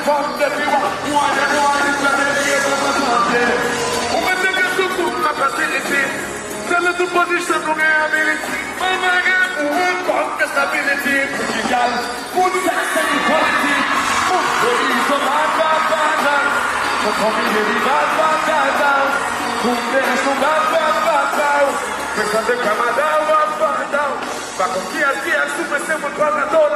from the people. One and one is the name of the country. Who may take us to full capacity? Tell us the position of the ability. Mama, who will come the stability? Critical, food tax and equality. Police of bad. The community bad. Who there's no bad. Pensando que Canadá va a down. Para confiar, super simple para toda